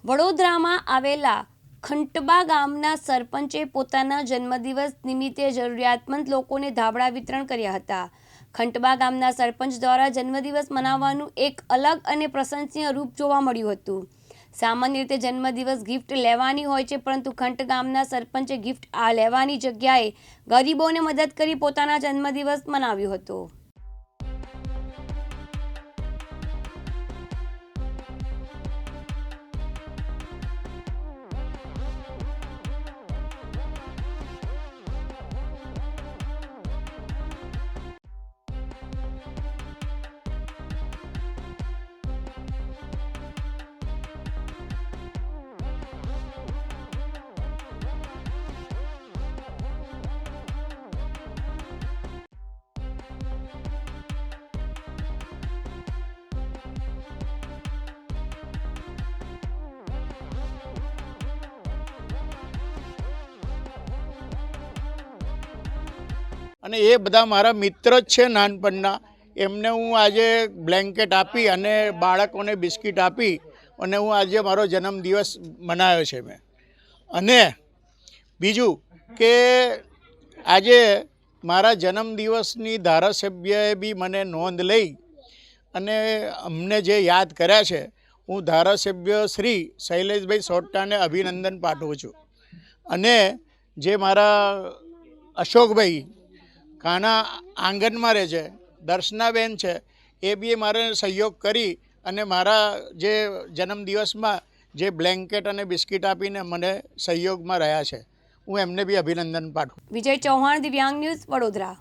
વડોદરામાં આવેલા ખંટબા ગામના સરપંચે પોતાના જન્મદિવસ નિમિત્તે જરૂરિયાતમંદ લોકોને ધાબળા વિતરણ કર્યા હતા। ખંટબા ગામના સરપંચ દ્વારા જન્મદિવસ મનાવવાનું એક અલગ અને પ્રશંસનીય રૂપ જોવા મળ્યું હતું। સામાન્ય રીતે જન્મદિવસ ગિફ્ટ લેવાની હોય છે, પરંતુ ખંટ ગામના સરપંચે ગિફ્ટ લેવાની જગ્યાએ ગરીબોને મદદ કરી પોતાના જન્મદિવસ મનાવ્યો હતો। અને એ બધા મારા મિત્ર જ છે નાનપણના। એમને હું આજે બ્લેન્કેટ આપી અને બાળકોને બિસ્કિટ આપી અને હું આજે મારો જન્મદિવસ મનાવ્યો છે મેં। અને બીજું કે આજે મારા જન્મદિવસની ધારાસભ્યએ બી મને નોંધ લઈ અને અમને જે યાદ કર્યા છે, હું ધારાસભ્ય શ્રી શૈલેષભાઈ સોરઠાને અભિનંદન પાઠવું છું। અને જે મારા અશોકભાઈ કાના આંગણમાં રહે છે, દર્શનાબેન છે, એ બી મારે સહયોગ કરી અને મારા જે જન્મદિવસમાં જે બ્લેન્કેટ અને બિસ્કિટ આપીને મને સહયોગમાં રહ્યા છે, હું એમને બી અભિનંદન પાઠવું। વિજય ચૌહાણ, દિવ્યાંગ ન્યૂઝ, વડોદરા।